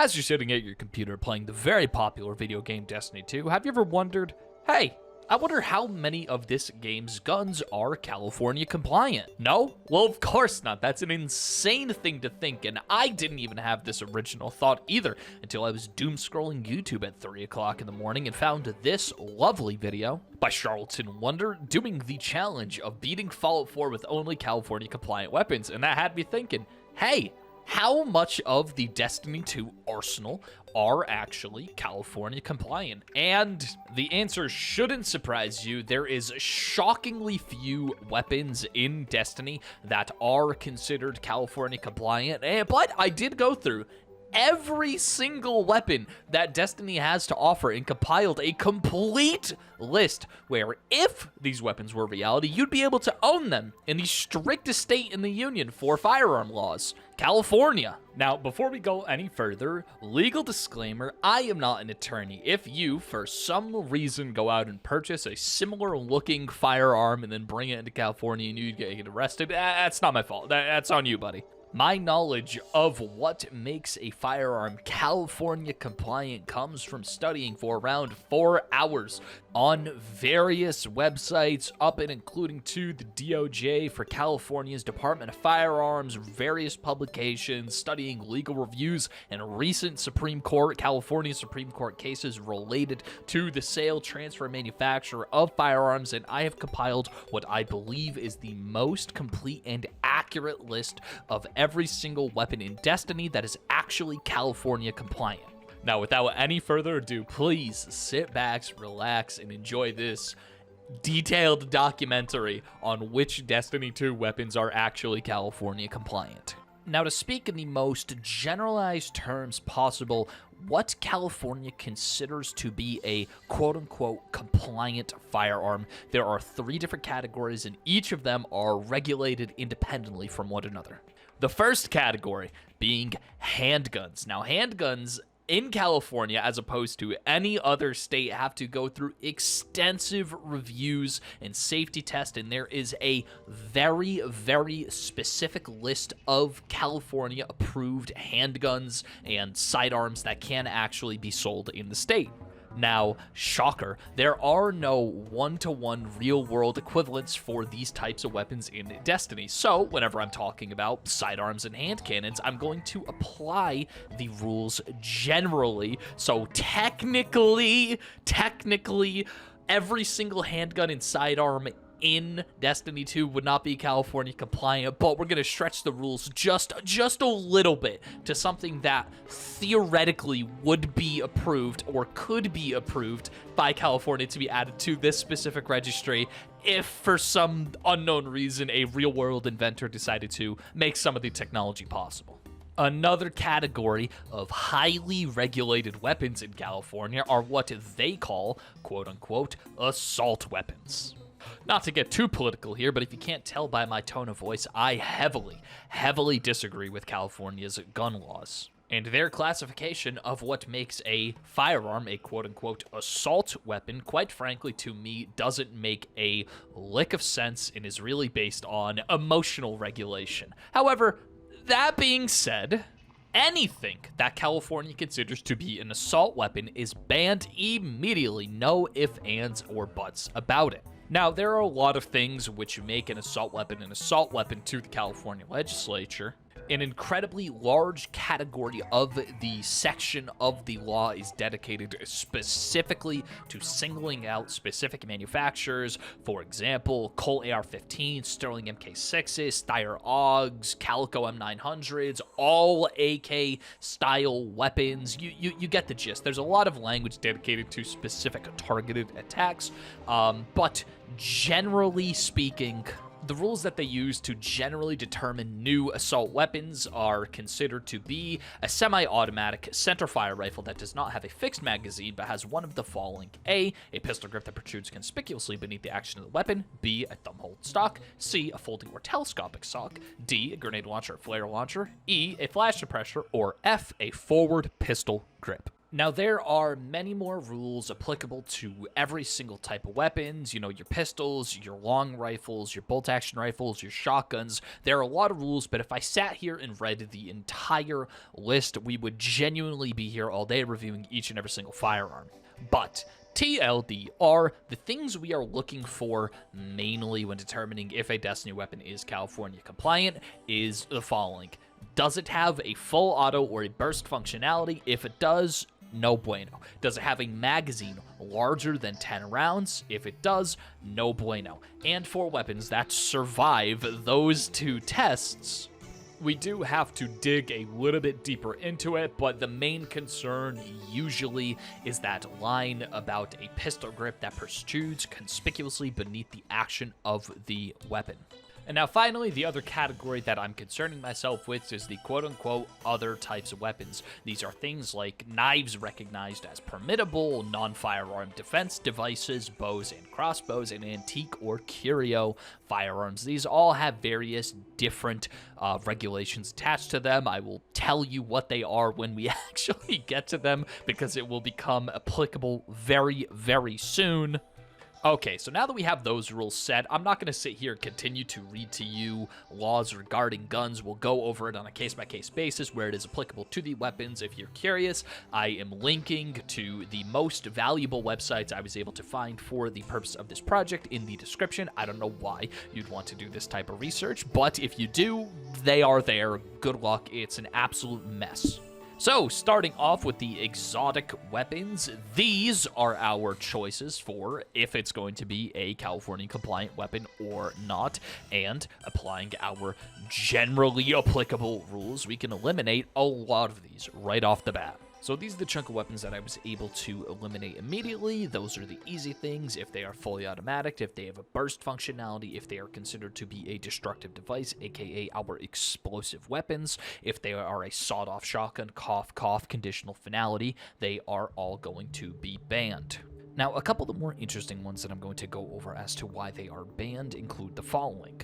As you're sitting at your computer playing the very popular video game Destiny 2, have you ever wondered, hey, I wonder how many of this game's guns are California compliant? No? Well, of course not. That's an insane thing to think, and I didn't even have this original thought either until I was doom scrolling YouTube at 3 o'clock in the morning and found this lovely video by Charlton Wonder doing the challenge of beating Fallout 4 with only California compliant weapons, and that had me thinking, hey, how much of the Destiny 2 arsenal are actually California compliant? And the answer shouldn't surprise you. There is shockingly few weapons in Destiny that are considered California compliant, but I did go through every single weapon that Destiny has to offer and compiled a complete list where if these weapons were reality, you'd be able to own them in the strictest state in the Union for firearm laws, California. Now, before we go any further, legal disclaimer, I am not an attorney. If you, for some reason, go out and purchase a similar looking firearm and then bring it into California and you get arrested, that's not my fault. That's on you, buddy. My knowledge of what makes a firearm California compliant comes from studying for around 4 hours on various websites, up and including to the DOJ for California's Department of Firearms, various publications, studying legal reviews and recent California Supreme Court cases related to the sale, transfer, and manufacture of firearms, and I have compiled what I believe is the most complete and accurate list of every single weapon in Destiny that is actually California compliant. Now, without any further ado, please sit back, relax, and enjoy this detailed documentary on which Destiny 2 weapons are actually California compliant. Now, to speak in the most generalized terms possible, what California considers to be a quote-unquote compliant firearm, there are 3 different categories, and each of them are regulated independently from one another. The first category being handguns. Now, handguns in California, as opposed to any other state, have to go through extensive reviews and safety tests, and there is a very, very specific list of California-approved handguns and sidearms that can actually be sold in the state. Now, shocker, there are no one-to-one real-world equivalents for these types of weapons in Destiny. So, whenever I'm talking about sidearms and hand cannons, I'm going to apply the rules generally. So, technically, every single handgun and sidearm in Destiny 2 would not be California compliant, but we're going to stretch the rules just a little bit to something that theoretically would be approved or could be approved by California to be added to this specific registry if for some unknown reason a real-world inventor decided to make some of the technology possible. Another category of highly regulated weapons in California are what they call, quote-unquote, assault weapons. Not to get too political here, but if you can't tell by my tone of voice, I heavily disagree with California's gun laws. And their classification of what makes a firearm a quote-unquote assault weapon, quite frankly, to me, doesn't make a lick of sense and is really based on emotional regulation. However, that being said, anything that California considers to be an assault weapon is banned immediately, no ifs, ands, or buts about it. Now, there are a lot of things which make an assault weapon to the California legislature. An incredibly large category of the section of the law is dedicated specifically to singling out specific manufacturers. For example, Colt AR-15s, Sterling MK6s, Steyr AUGs, Calico M900s, all AK-style weapons. You get the gist. There's a lot of language dedicated to specific targeted attacks, but generally speaking, the rules that they use to generally determine new assault weapons are considered to be a semi-automatic centerfire rifle that does not have a fixed magazine but has one of the following: A pistol grip that protrudes conspicuously beneath the action of the weapon, B, a thumb-hold stock, C, a folding or telescopic stock, D, a grenade launcher or flare launcher, E, a flash suppressor, or F, a forward pistol grip. Now, there are many more rules applicable to every single type of weapons, your pistols, your long rifles, your bolt-action rifles, your shotguns. There are a lot of rules, but if I sat here and read the entire list, we would genuinely be here all day reviewing each and every single firearm. But TLDR, the things we are looking for mainly when determining if a Destiny weapon is California compliant is the following. Does it have a full auto or a burst functionality? If it does, no bueno. Does it have a magazine larger than 10 rounds? If it does, no bueno. And for weapons that survive those two tests, we do have to dig a little bit deeper into it, but the main concern usually is that line about a pistol grip that protrudes conspicuously beneath the action of the weapon. And now finally, the other category that I'm concerning myself with is the quote-unquote other types of weapons. These are things like knives recognized as permittable, non-firearm defense devices, bows and crossbows, and antique or curio firearms. These all have various different regulations attached to them. I will tell you what they are when we actually get to them, because it will become applicable very, very soon. Okay, so now that we have those rules set, I'm not going to sit here and continue to read to you laws regarding guns. We'll go over it on a case-by-case basis where it is applicable to the weapons. If you're curious, I am linking to the most valuable websites I was able to find for the purpose of this project in the description. I don't know why you'd want to do this type of research, but if you do, they are there. Good luck. It's an absolute mess. So, starting off with the exotic weapons, these are our choices for if it's going to be a California compliant weapon or not, and applying our generally applicable rules, we can eliminate a lot of these right off the bat. So these are the chunk of weapons that I was able to eliminate immediately. Those are the easy things. If they are fully automatic, if they have a burst functionality, if they are considered to be a destructive device, aka our explosive weapons, if they are a sawed-off shotgun, cough, cough, conditional finality, they are all going to be banned. Now, a couple of the more interesting ones that I'm going to go over as to why they are banned include the following.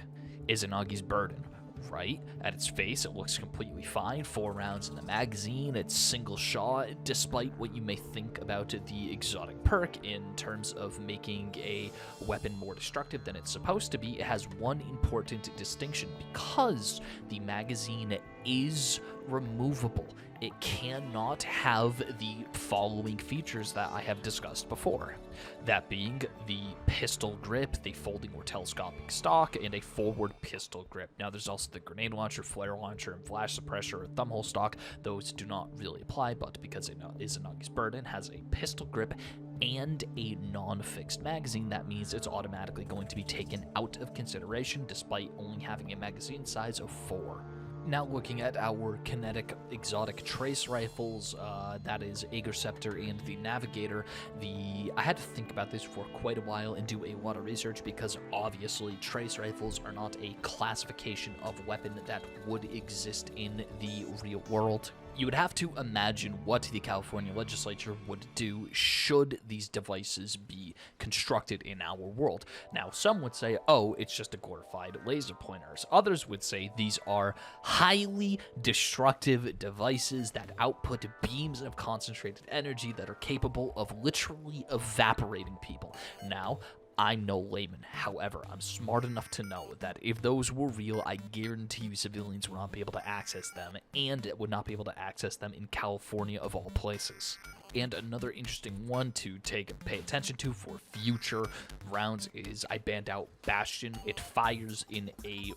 Izanagi's Burden. Right? At its face, it looks completely fine. 4 rounds in the magazine, it's single shot, despite what you may think about the exotic perk in terms of making a weapon more destructive than it's supposed to be. It has one important distinction. Because the magazine is removable, it cannot have the following features that I have discussed before. That being the pistol grip, the folding or telescopic stock, and a forward pistol grip. Now there's also the grenade launcher, flare launcher, and flash suppressor or thumbhole stock. Those do not really apply, but because it is Izanagi's Burden, has a pistol grip and a non-fixed magazine, that means it's automatically going to be taken out of consideration despite only having a magazine size of 4. Now looking at our kinetic exotic trace rifles, that is Agerceptor and the Navigator. I had to think about this for quite a while and do a lot of research because obviously trace rifles are not a classification of weapon that would exist in the real world. You would have to imagine what the California legislature would do should these devices be constructed in our world. Now, some would say, oh, it's just a glorified laser pointers. Others would say these are highly destructive devices that output beams of concentrated energy that are capable of literally evaporating people. Now, I'm no layman. However, I'm smart enough to know that if those were real, I guarantee you civilians would not be able to access them, and would not be able to access them in California of all places. And another interesting one to pay attention to for future rounds is I banned out Bastion. It fires in a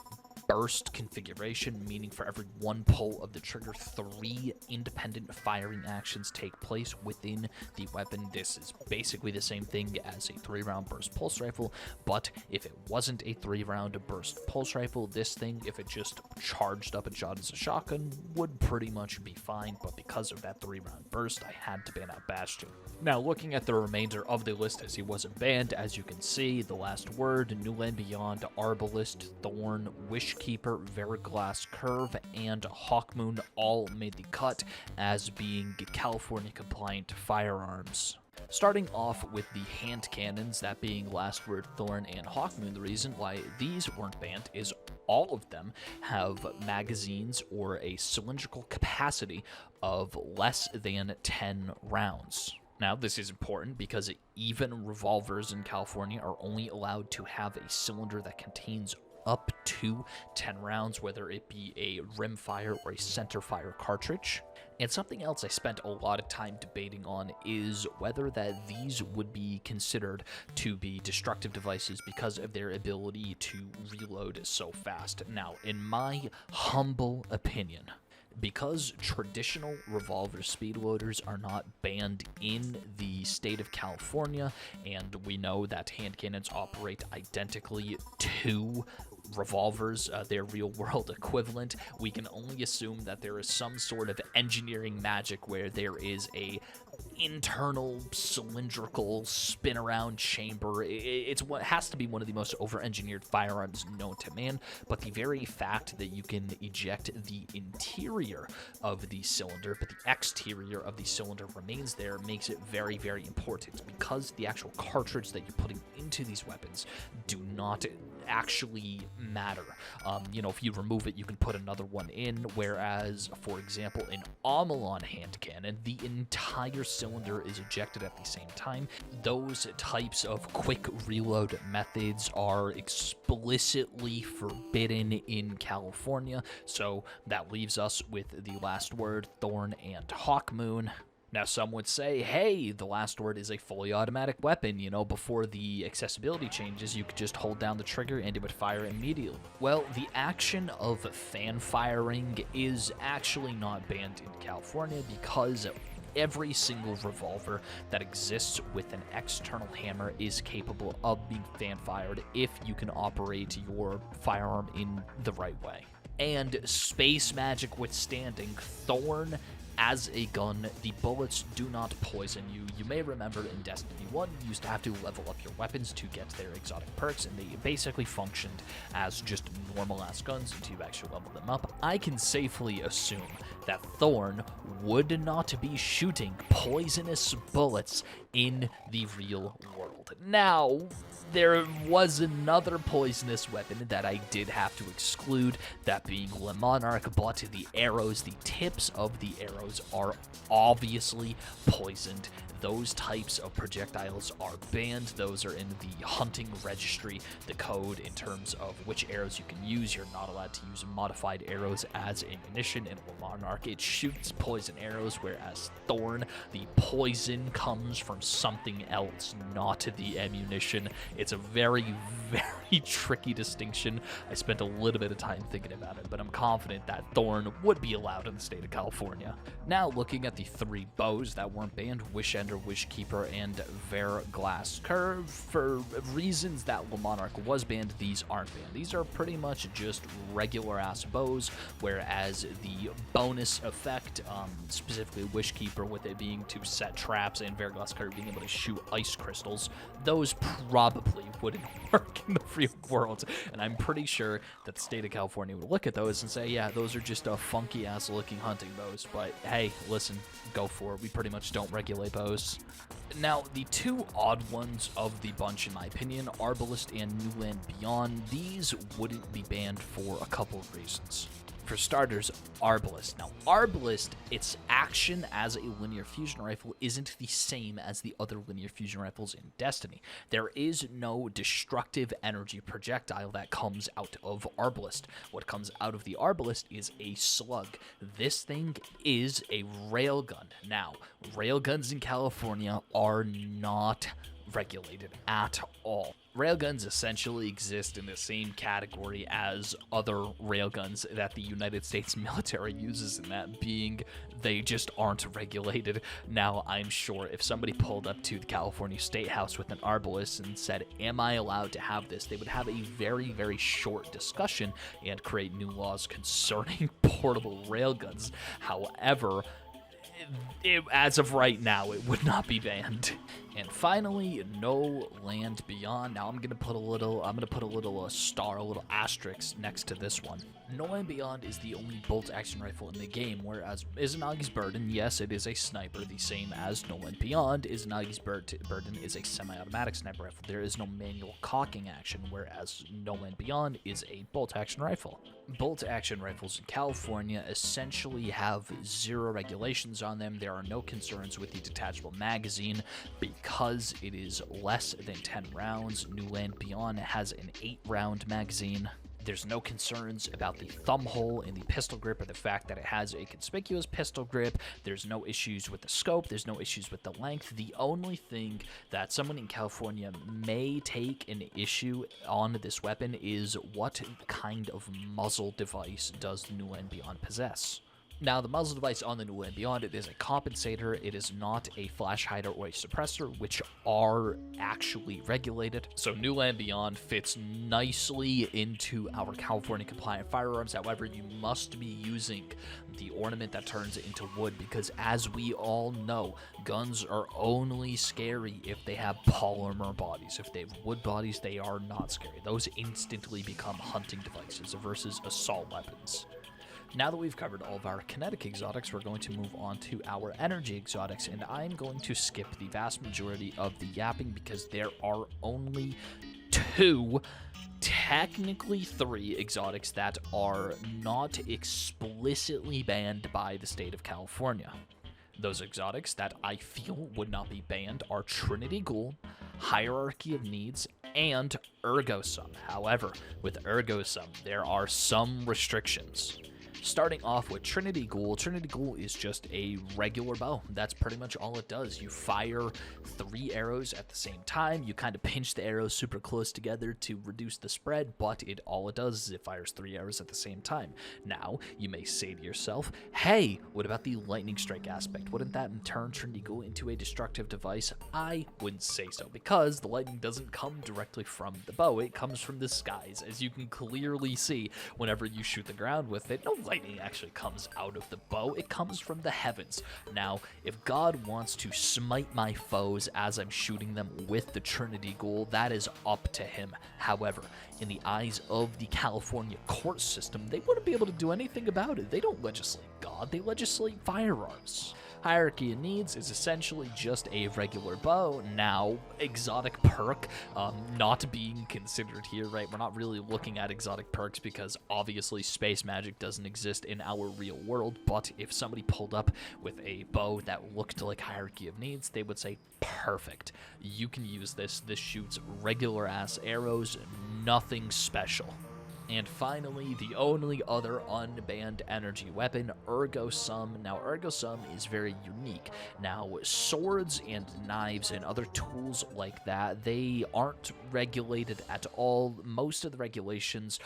burst configuration, meaning for every 1 pull of the trigger, 3 independent firing actions take place within the weapon. This is basically the same thing as a 3-round burst pulse rifle, but if it wasn't a 3-round burst pulse rifle, this thing, if it just charged up and shot as a shotgun, would pretty much be fine, but because of that 3-round burst, I had to ban out Bastion. Now, looking at the remainder of the list as he wasn't banned, as you can see, The Last Word, New Land Beyond, Arbalist, Thorn, Wishkeeper, Verglass Curve, and Hawkmoon all made the cut as being California-compliant firearms. Starting off with the hand cannons, that being Last Word, Thorn, and Hawkmoon, the reason why these weren't banned is all of them have magazines or a cylindrical capacity of less than 10 rounds. Now, this is important because even revolvers in California are only allowed to have a cylinder that contains up to 10 rounds, whether it be a rimfire or a centerfire cartridge. And something else I spent a lot of time debating on is whether that these would be considered to be destructive devices because of their ability to reload so fast. Now, in my humble opinion, because traditional revolver speed loaders are not banned in the state of California, and we know that hand cannons operate identically to revolvers, their real-world equivalent, we can only assume that there is some sort of engineering magic where there is a internal cylindrical spin-around chamber. It's what has to be one of the most over-engineered firearms known to man, but the very fact that you can eject the interior of the cylinder, but the exterior of the cylinder remains there, makes it very, very important, because the actual cartridge that you're putting into these weapons do not actually matter. If you remove it, you can put another one in, whereas, for example, an Omelon hand cannon, the entire cylinder is ejected at the same time. Those types of quick reload methods are explicitly forbidden in California, so that leaves us with the last word, Thorn and Hawkmoon. Now, some would say, hey, the last word is a fully automatic weapon. Before the accessibility changes, you could just hold down the trigger and it would fire immediately. Well, the action of fan firing is actually not banned in California because every single revolver that exists with an external hammer is capable of being fan fired if you can operate your firearm in the right way. And space magic withstanding, Thorn as a gun, the bullets do not poison you. You may remember in Destiny 1, you used to have to level up your weapons to get their exotic perks, and they basically functioned as just normal-ass guns until you actually level them up. I can safely assume that Thorn would not be shooting poisonous bullets in the real world. Now, there was another poisonous weapon that I did have to exclude, that being Le Monarch, but the arrows, the tips of the arrows are obviously poisoned. Those types of projectiles are banned. Those are in the hunting registry, the code in terms of which arrows you can use. You're not allowed to use modified arrows as ammunition. In Le Monarch, it shoots poison arrows, whereas Thorn, the poison comes from something else, not the ammunition. It's a very, very tricky distinction. I spent a little bit of time thinking about it, but I'm confident that Thorn would be allowed in the state of California. Now, looking at the 3 bows that weren't banned, Wish Ender, Wishkeeper, and Verglass Curve, for reasons that Le Monarch was banned, these aren't banned. These are pretty much just regular-ass bows, whereas the bonus effect, specifically Wishkeeper with it being to set traps and Verglass Curve being able to shoot ice crystals, those probably wouldn't work in the real world, and I'm pretty sure that the state of California would look at those and say, yeah, those are just funky-ass looking hunting bows, but hey, listen, go for it. We pretty much don't regulate bows. Now, the 2 odd ones of the bunch, in my opinion, Arbalist and New Land Beyond. These wouldn't be banned for a couple of reasons. For starters, Arbalist. Now, Arbalist, its action as a linear fusion rifle isn't the same as the other linear fusion rifles in Destiny. There is no destructive energy projectile that comes out of Arbalist. What comes out of the Arbalist is a slug. This thing is a railgun. Now, railguns in California are not regulated at all. Railguns essentially exist in the same category as other railguns that the United States military uses, and that being they just aren't regulated. Now, I'm sure if somebody pulled up to the California State House with an Arbalist and said, am I allowed to have this, they would have a very, very short discussion and create new laws concerning portable railguns. However, as of right now, it would not be banned. And finally, No Land Beyond. Now I'm gonna put a little star, a little asterisk next to this one. No Land Beyond is the only bolt-action rifle in the game, whereas Izanagi's Burden, yes, it is a sniper, the same as No Land Beyond. Izanagi's Burden is a semi-automatic sniper rifle. There is no manual cocking action, whereas No Land Beyond is a bolt-action rifle. Bolt-action rifles in California essentially have zero regulations on them. There are no concerns with the detachable magazine because it is less than 10 rounds. New Land Beyond has an 8-round magazine. There's no concerns about the thumb hole in the pistol grip or the fact that it has a conspicuous pistol grip. There's no issues with the scope. There's no issues with the length. The only thing that someone in California may take an issue on this weapon is what kind of muzzle device does the New Land Beyond possess. Now, the muzzle device on the New Land Beyond, it is a compensator. It is not a flash hider or a suppressor, which are actually regulated. So New Land Beyond fits nicely into our California compliant firearms. However, you must be using the ornament that turns it into wood because, as we all know, guns are only scary if they have polymer bodies. If they have wood bodies, they are not scary. Those instantly become hunting devices versus assault weapons. Now that we've covered all of our kinetic exotics, we're going to move on to our energy exotics, and I'm going to skip the vast majority of the yapping because there are only 2, technically 3 exotics that are not explicitly banned by the state of California. Those exotics that I feel would not be banned are Trinity Ghoul, Hierarchy of Needs, and Ergo Sum. However, with Ergo Sum, there are some restrictions. Starting off with Trinity Ghoul. Trinity Ghoul is just a regular bow. That's pretty much all it does. You fire 3 arrows at the same time. You kind of pinch the arrows super close together to reduce the spread, but all it does is it fires 3 arrows at the same time. Now, you may say to yourself, hey, what about the lightning strike aspect? Wouldn't that turn Trinity Ghoul into a destructive device? I wouldn't say so, because the lightning doesn't come directly from the bow. It comes from the skies, as you can clearly see whenever you shoot the ground with it. No lightning actually comes out of the bow. It comes from the heavens. Now, if God wants to smite my foes as I'm shooting them with the Trinity Ghoul, that is up to him. However, in the eyes of the California court system, they wouldn't be able to do anything about it. They don't legislate God, they legislate firearms. Hierarchy of Needs is essentially just a regular bow. Now, exotic perk, not being considered here, right? We're not really looking at exotic perks because obviously space magic doesn't exist in our real world, but if somebody pulled up with a bow that looked like Hierarchy of Needs, they would say, perfect, you can use this. This shoots regular ass arrows, nothing special. And finally, the only other unbanned energy weapon, Ergo Sum. Now, Ergo Sum is very unique. Now, swords and knives and other tools like that, they aren't regulated at all. Most of the regulations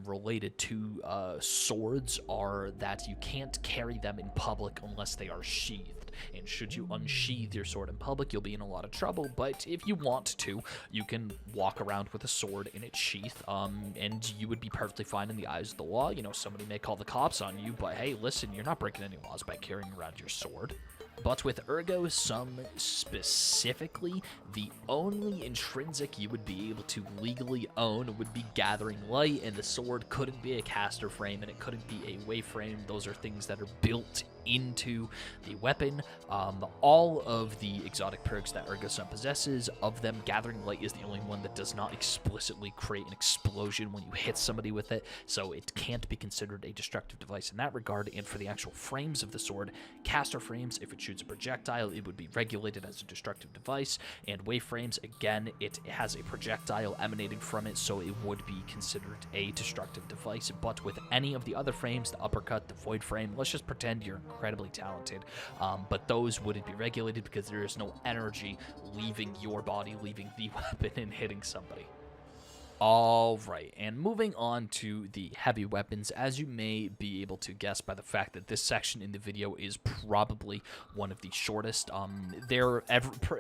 related to swords are that you can't carry them in public unless they are sheathed. And should you unsheath your sword in public, you'll be in a lot of trouble. But if you want to, you can walk around with a sword in its sheath, and you would be perfectly fine in the eyes of the law. You know, somebody may call the cops on you, but hey, listen, you're not breaking any laws by carrying around your sword. But with Ergo Sum specifically, the only intrinsic you would be able to legally own would be Gathering Light, and the sword couldn't be a caster frame, and it couldn't be a wave frame. Those are things that are built into the weapon. All of the exotic perks that Ergo Sum possesses, of them, Gathering Light is the only one that does not explicitly create an explosion when you hit somebody with it, so it can't be considered a destructive device in that regard. And for the actual frames of the sword, caster frames, if it shoots a projectile, it would be regulated as a destructive device, and wave frames, again, it has a projectile emanating from it, so it would be considered a destructive device. But with any of the other frames, the uppercut, the void frame, let's just pretend you're incredibly talented, but those wouldn't be regulated because there is no energy leaving your body, leaving the weapon and hitting somebody. Alright, and moving on to the heavy weapons, as you may be able to guess by the fact that this section in the video is probably one of the shortest,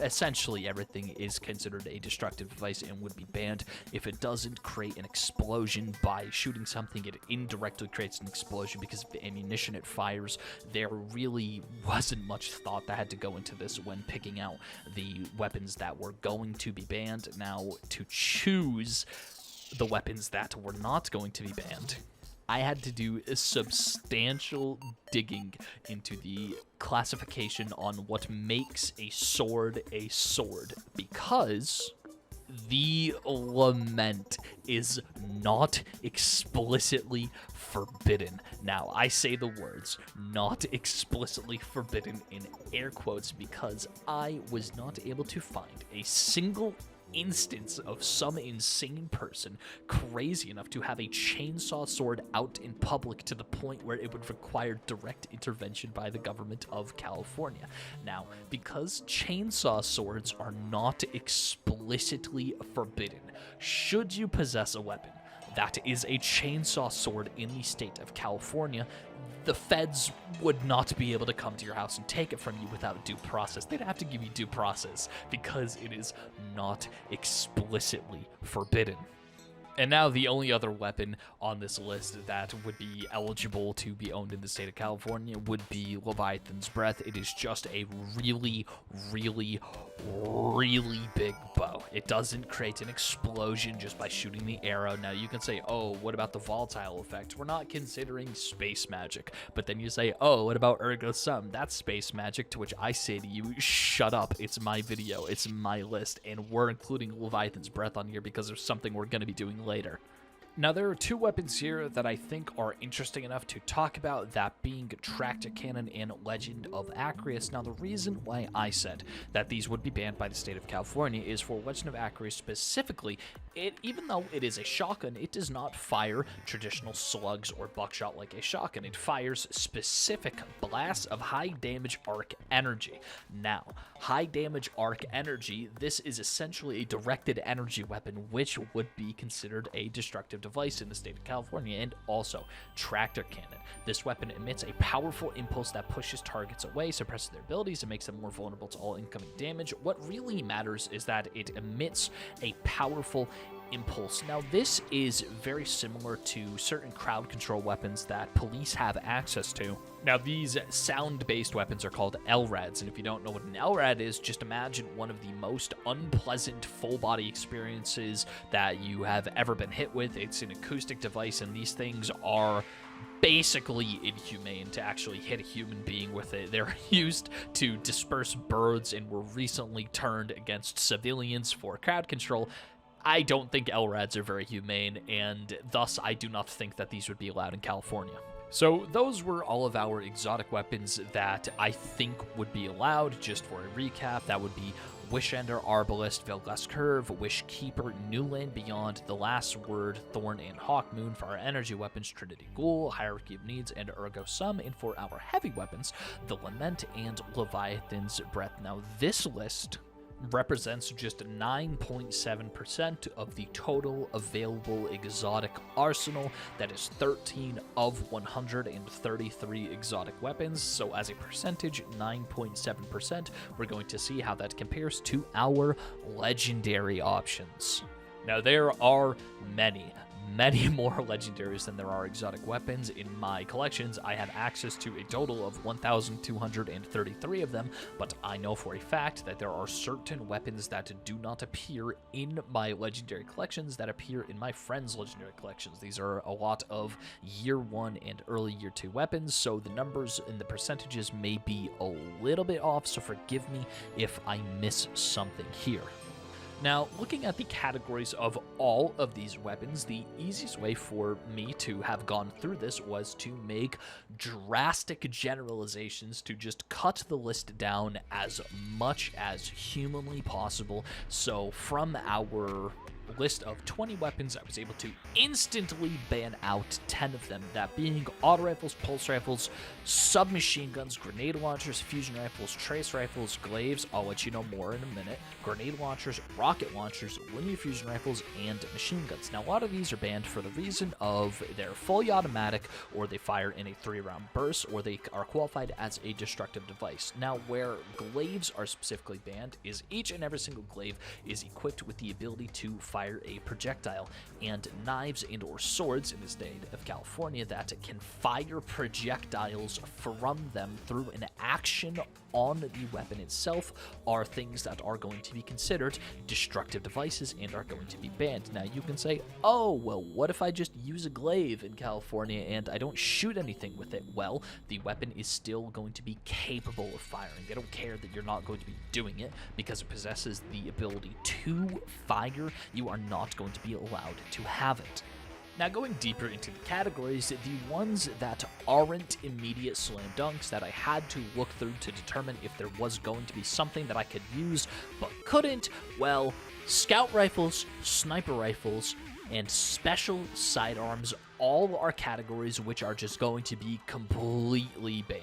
essentially everything is considered a destructive device and would be banned. If it doesn't create an explosion by shooting something, it indirectly creates an explosion because of the ammunition it fires. There really wasn't much thought that had to go into this when picking out the weapons that were going to be banned. Now, to choose the weapons that were not going to be banned, I had to do a substantial digging into the classification on what makes a sword because the lament is not explicitly forbidden. Now, I say the words not explicitly forbidden in air quotes because I was not able to find a single instance of some insane person crazy enough to have a chainsaw sword out in public to the point where it would require direct intervention by the government of California. Now, because chainsaw swords are not explicitly forbidden, should you possess a weapon that is a chainsaw sword in the state of California, the feds would not be able to come to your house and take it from you without due process. They'd have to give you due process because it is not explicitly forbidden. And now the only other weapon on this list that would be eligible to be owned in the state of California would be Leviathan's Breath. It is just a really, really, really big bow. It doesn't create an explosion just by shooting the arrow. Now you can say, oh, what about the volatile effect? We're not considering space magic. But then you say, oh, what about Ergo Sum? That's space magic, to which I say to you, shut up. It's my video. It's my list. And we're including Leviathan's Breath on here because there's something we're going to be doing later. Now, there are two weapons here that I think are interesting enough to talk about, that being Tractor Cannon and Legend of Acreus. Now, the reason why I said that these would be banned by the state of California is for Legend of Acreus specifically, even though it is a shotgun, it does not fire traditional slugs or buckshot like a shotgun. It fires specific blasts of high damage arc energy. Now, high damage arc energy, this is essentially a directed energy weapon, which would be considered a destructive device in the state of California. And also Tractor Cannon. This weapon emits a powerful impulse that pushes targets away, suppresses their abilities, and makes them more vulnerable to all incoming damage. What really matters is that it emits a powerful impulse. Now, this is very similar to certain crowd control weapons that police have access to. Now, these sound-based weapons are called LRADs, and if you don't know what an LRAD is, just imagine one of the most unpleasant full-body experiences that you have ever been hit with. It's an acoustic device, and these things are basically inhumane to actually hit a human being with it. They're used to disperse birds and were recently turned against civilians for crowd control. I don't think LRADs are very humane, and thus I do not think that these would be allowed in California. So those were all of our exotic weapons that I think would be allowed. Just for a recap, that would be Wishender, Arbalist, Vilgas Curve, Wish Keeper, New Land Beyond, The Last Word, Thorn, and Hawkmoon for our energy weapons, Trinity Ghoul, Hierarchy of Needs, and Ergo Sum, and for our heavy weapons, the Lament and Leviathan's Breath. Now, this list represents just 9.7% of the total available exotic arsenal. That is 13 of 133 exotic weapons. So as a percentage, 9.7%. We're going to see how that compares to our legendary options. Now, there are many more legendaries than there are exotic weapons. In my collections, I have access to a total of 1,233 of them, but I know for a fact that there are certain weapons that do not appear in my legendary collections that appear in my friends' legendary collections. These are a lot of year 1 and early year 2 weapons, so the numbers and the percentages may be a little bit off, so forgive me if I miss something here. Now, looking at the categories of all of these weapons, the easiest way for me to have gone through this was to make drastic generalizations to just cut the list down as much as humanly possible. So from our list of 20 weapons, I was able to instantly ban out 10 of them, that being auto rifles, pulse rifles, submachine guns, grenade launchers, fusion rifles, trace rifles, glaives, I'll let you know more in a minute, grenade launchers, rocket launchers, linear fusion rifles, and machine guns. Now, a lot of these are banned for the reason of they're fully automatic, or they fire in a 3-round burst, or they are qualified as a destructive device. Now, where glaives are specifically banned is each and every single glaive is equipped with the ability to fire fire a projectile, and knives and or swords in the state of California that can fire projectiles from them through an action on the weapon itself are things that are going to be considered destructive devices and are going to be banned. Now you can say, oh, well, what if I just use a glaive in California and I don't shoot anything with it? Well, the weapon is still going to be capable of firing. They don't care that you're not going to be doing it because it possesses the ability to fire. You are not going to be allowed to have it. Now, going deeper into the categories, the ones that aren't immediate slam dunks that I had to look through to determine if there was going to be something that I could use but couldn't, well, scout rifles, sniper rifles, and special sidearms all are categories which are just going to be completely banned.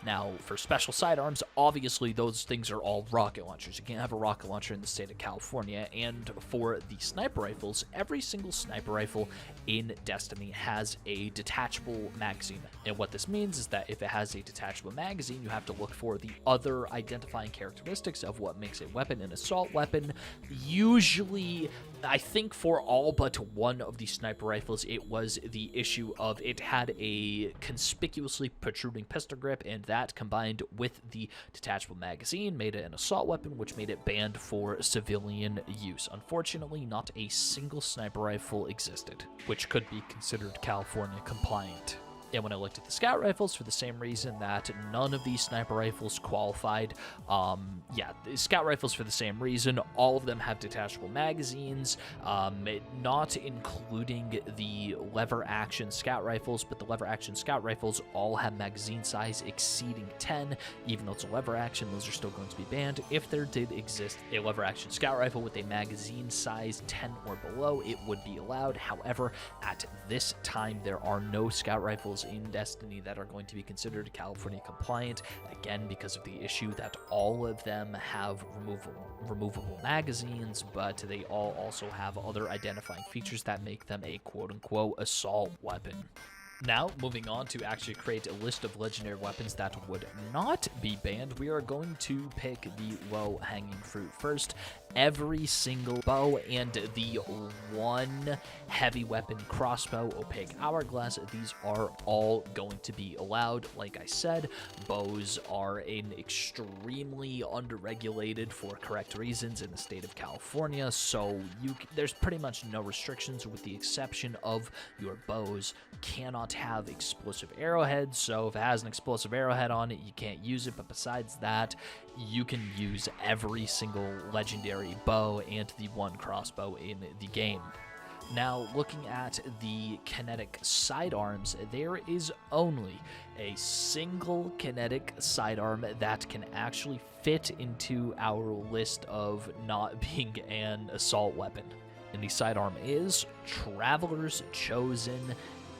Now, for special sidearms, obviously those things are all rocket launchers. You can't have a rocket launcher in the state of California. And for the sniper rifles, every single sniper rifle in Destiny has a detachable magazine. And what this means is that if it has a detachable magazine, you have to look for the other identifying characteristics of what makes a weapon an assault weapon. Usually, I think for all but one of the sniper rifles, it was the issue of it had a conspicuously protruding pistol grip, and that combined with the detachable magazine made it an assault weapon, which made it banned for civilian use. Unfortunately, not a single sniper rifle existed, which could be considered California compliant. And when I looked at the scout rifles, for the same reason that none of these sniper rifles qualified, the scout rifles for the same reason, all of them have detachable magazines, not including the lever action scout rifles, but the lever action scout rifles all have magazine size exceeding 10. Even though it's a lever action, those are still going to be banned. If there did exist a lever action scout rifle with a magazine size 10 or below, it would be allowed. However, at this time, there are no scout rifles in Destiny that are going to be considered California compliant, again because of the issue that all of them have removable magazines, but they all also have other identifying features that make them a quote-unquote assault weapon. Now, moving on to actually create a list of legendary weapons that would not be banned, we are going to pick the low-hanging fruit first. Every single bow and the one heavy weapon crossbow, opaque hourglass, these are all going to be allowed. Like I said, bows are extremely underregulated for correct reasons in the state of California, so there's pretty much no restrictions with the exception of your bows cannot have explosive arrowheads. So if it has an explosive arrowhead on it, you can't use it, but besides that, you can use every single legendary bow and the one crossbow in the game. Now, looking at the kinetic sidearms, there is only a single kinetic sidearm that can actually fit into our list of not being an assault weapon. And the sidearm is Traveler's Chosen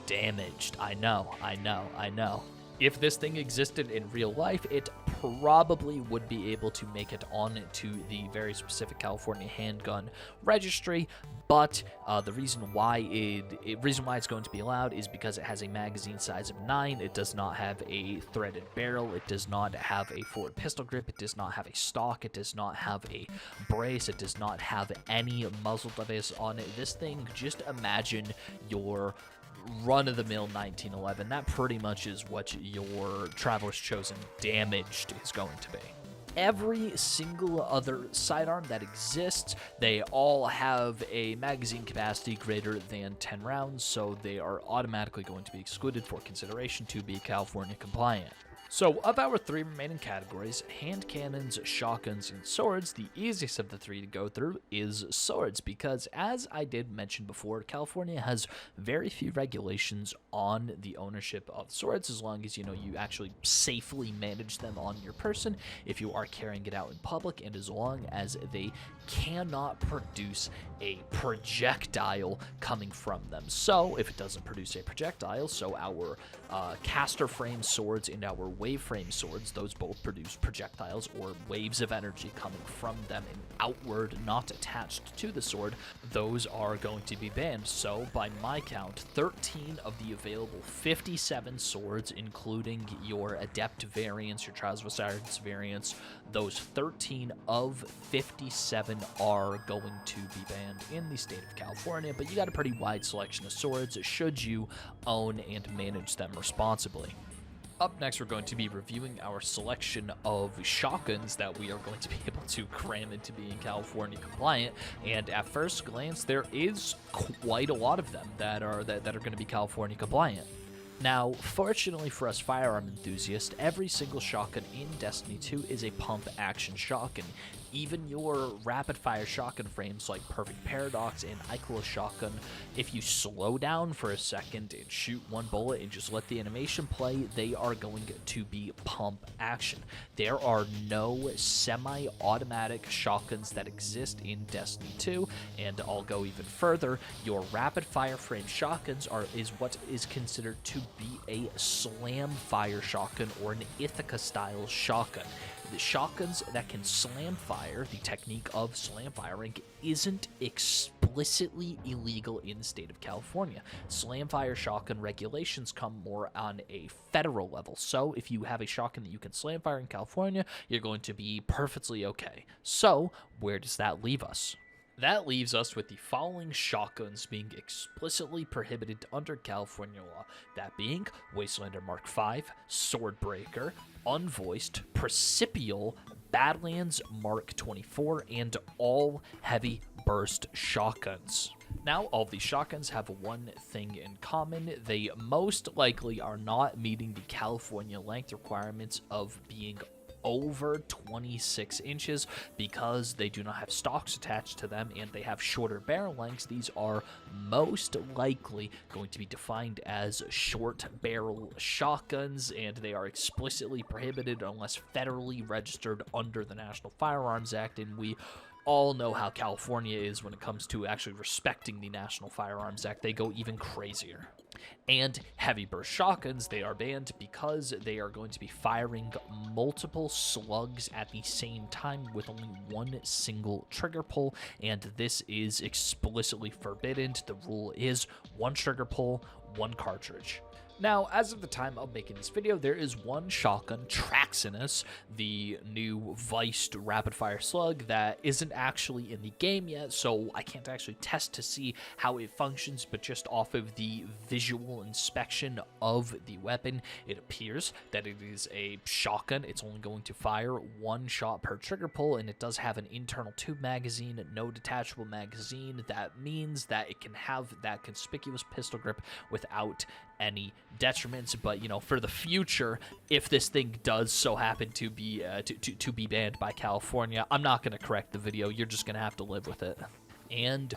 Damaged. I know. If this thing existed in real life, it probably would be able to make it onto the very specific California handgun registry, but the reason why it's going to be allowed is because it has a magazine size of 9. It does not have a threaded barrel. It does not have a forward pistol grip. It does not have a stock. It does not have a brace. It does not have any muzzle device on it. This thing, just imagine your run-of-the-mill 1911. That pretty much is what your Traveler's Chosen Damaged is going to be. Every single other sidearm that exists, they all have a magazine capacity greater than 10 rounds, so they are automatically going to be excluded for consideration to be California compliant. So, of our 3 remaining categories, hand cannons, shotguns, and swords, the easiest of the 3 to go through is swords, because as I did mention before, California has very few regulations on the ownership of swords, as long as, you actually safely manage them on your person, if you are carrying it out in public, and as long as they cannot produce a projectile coming from them. So, if it doesn't produce a projectile, so our caster frame swords and our wave frame swords, those both produce projectiles or waves of energy coming from them and outward, not attached to the sword. Those are going to be banned. So by my count, 13 of the available 57 swords, including your adept variants, your Trials of Osiris variants, those 13 of 57 are going to be banned in the state of California, but you got a pretty wide selection of swords should you own and manage them responsibly. Up next, we're going to be reviewing our selection of shotguns that we are going to be able to cram into being California compliant. And at first glance, there is quite a lot of them that are going to be California compliant. Now, fortunately for us firearm enthusiasts, every single shotgun in Destiny 2 is a pump-action shotgun. Even your rapid-fire shotgun frames like Perfect Paradox and Ikola shotgun, if you slow down for a second and shoot one bullet and just let the animation play, they are going to be pump action. There are no semi-automatic shotguns that exist in Destiny 2, and I'll go even further. Your rapid-fire frame shotguns is what is considered to be a slam-fire shotgun or an Ithaca-style shotgun. The shotguns that can slam fire, the technique of slam firing, isn't explicitly illegal in the state of California. Slam fire shotgun regulations come more on a federal level. So if you have a shotgun that you can slam fire in California, you're going to be perfectly okay. So where does that leave us? That leaves us with the following shotguns being explicitly prohibited under California law, that being Wastelander Mark V, Swordbreaker, Unvoiced, Precipitial, Badlands Mark 24, and all heavy burst shotguns. Now, all of these shotguns have one thing in common. They most likely are not meeting the California length requirements of being over 26 inches because they do not have stocks attached to them and they have shorter barrel lengths. These are most likely going to be defined as short barrel shotguns, and they are explicitly prohibited unless federally registered under the National Firearms Act, and we all know how California is when it comes to actually respecting the National Firearms Act. They go even crazier. And heavy burst shotguns, they are banned because they are going to be firing multiple slugs at the same time with only one single trigger pull, and this is explicitly forbidden. The rule is one trigger pull, one cartridge. Now, as of the time of making this video, there is one shotgun, Traxinus, the new Viced rapid-fire slug, that isn't actually in the game yet, so I can't actually test to see how it functions, but just off of the visual inspection of the weapon, it appears that it is a shotgun. It's only going to fire one shot per trigger pull, and it does have an internal tube magazine, no detachable magazine. That means that it can have that conspicuous pistol grip without any detriments. But you know, for the future, if this thing does so happen to be banned by California, I'm not going to correct the video. You're just going to have to live with it. And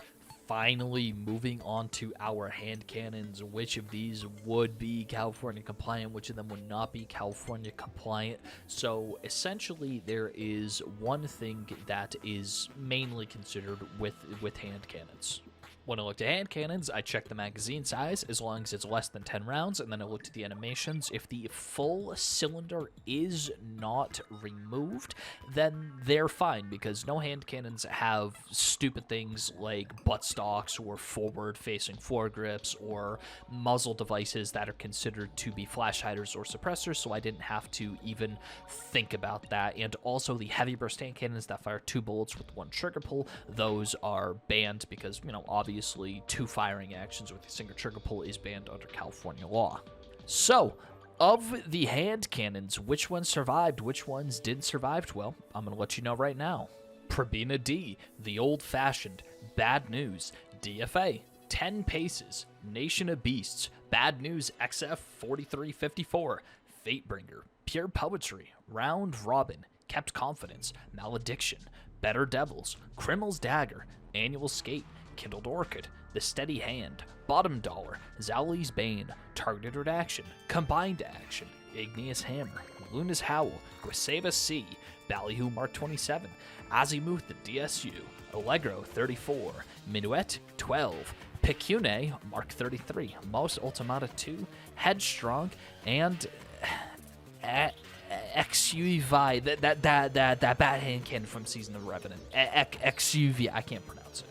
finally, moving on to our hand cannons, which of these would be California compliant, which of them would not be California compliant. So essentially, there is one thing that is mainly considered with hand cannons. When I looked at hand cannons, I checked the magazine size as long as it's less than 10 rounds, and then I looked at the animations. If the full cylinder is not removed, then they're fine, because no hand cannons have stupid things like buttstocks or forward-facing foregrips or muzzle devices that are considered to be flash hiders or suppressors, so I didn't have to even think about that. And also the heavy burst hand cannons that fire 2 bullets with 1 trigger pull, those are banned because, you know, obviously 2 firing actions with a single trigger pull is banned under California law. So, of the hand cannons, which ones survived, which ones didn't survive? Well, I'm going to let you know right now. Probina D, the old-fashioned, Bad News, DFA, 10 Paces, Nation of Beasts, Bad News XF 4354, Fatebringer, Pure Poetry, Round Robin, Kept Confidence, Malediction, Better Devils, Criminal's Dagger, Annual Skate, Kindled Orchid, The Steady Hand, Bottom Dollar, Zowli's Bane, Targeted Redaction, Combined Action, Igneous Hammer, Luna's Howl, Guiseva C, Ballyhoo Mark 27, Azimuth the DSU, Allegro 34, Minuet 12, Picune Mark 33, Mos Ultimata 2, Headstrong, and XUV, that bad hand cannon from Season of the Revenant. XUV, I can't pronounce it.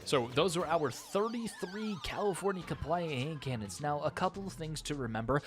So those are our 33 California compliant hand cannons. Now, a couple of things to remember.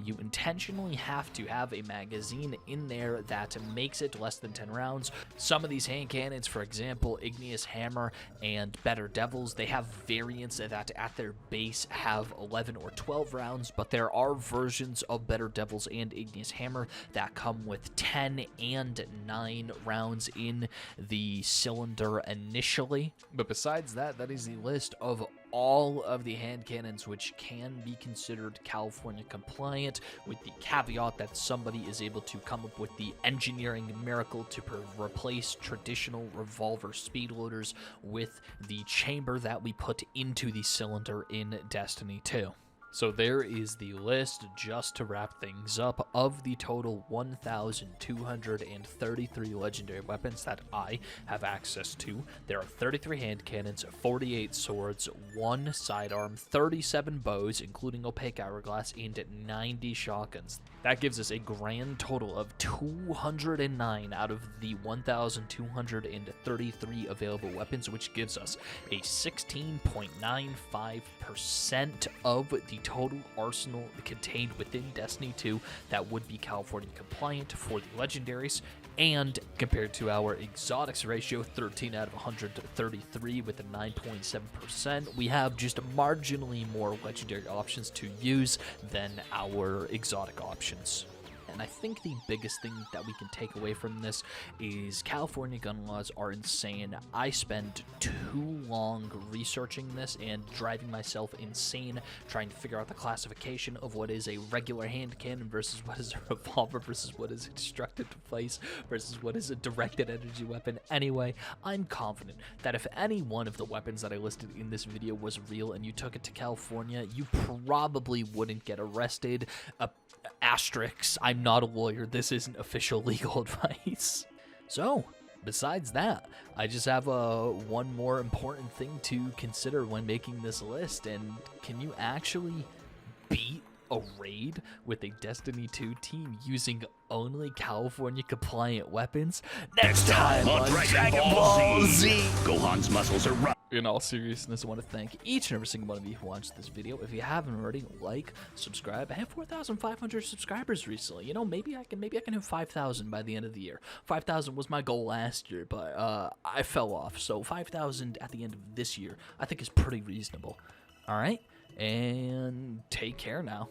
You intentionally have to have a magazine in there that makes it less than 10 rounds. Some of these hand cannons, for example, Igneous Hammer and Better Devils, they have variants that at their base have 11 or 12 rounds, but there are versions of Better Devils and Igneous Hammer that come with 10 and 9 rounds in the cylinder initially. But besides that is the list of all of the hand cannons which can be considered California compliant, with the caveat that somebody is able to come up with the engineering miracle to replace traditional revolver speed loaders with the chamber that we put into the cylinder in Destiny 2. So there is the list, just to wrap things up, of the total 1,233 legendary weapons that I have access to. There are 33 hand cannons, 48 swords, 1 sidearm, 37 bows, including opaque hourglass, and 90 shotguns. That gives us a grand total of 209 out of the 1,233 available weapons, which gives us a 16.95% of the total arsenal contained within Destiny 2 that would be California compliant for the legendaries. And compared to our exotics ratio, 13 out of 133 with a 9.7%, we have just marginally more legendary options to use than our exotic options. And I think the biggest thing that we can take away from this is California gun laws are insane. I spend too long researching this and driving myself insane trying to figure out the classification of what is a regular hand cannon versus what is a revolver versus what is a destructive device versus what is a directed energy weapon. Anyway, I'm confident that if any one of the weapons that I listed in this video was real and you took it to California, you probably wouldn't get arrested. Asterisks, I'm not a lawyer. This isn't official legal advice. So, besides that, I just have one more important thing to consider when making this list. And can you actually beat a raid with a Destiny 2 team using only California compliant weapons? Next time on Dragon Ball Z. Gohan's muscles are rough. In all seriousness, I want to thank each and every single one of you who watched this video. If you haven't already, like, subscribe. I have 4,500 subscribers recently. You know, maybe I can hit 5,000 by the end of the year. 5,000 was my goal last year, but I fell off. So 5,000 at the end of this year, I think is pretty reasonable. All right, and take care now.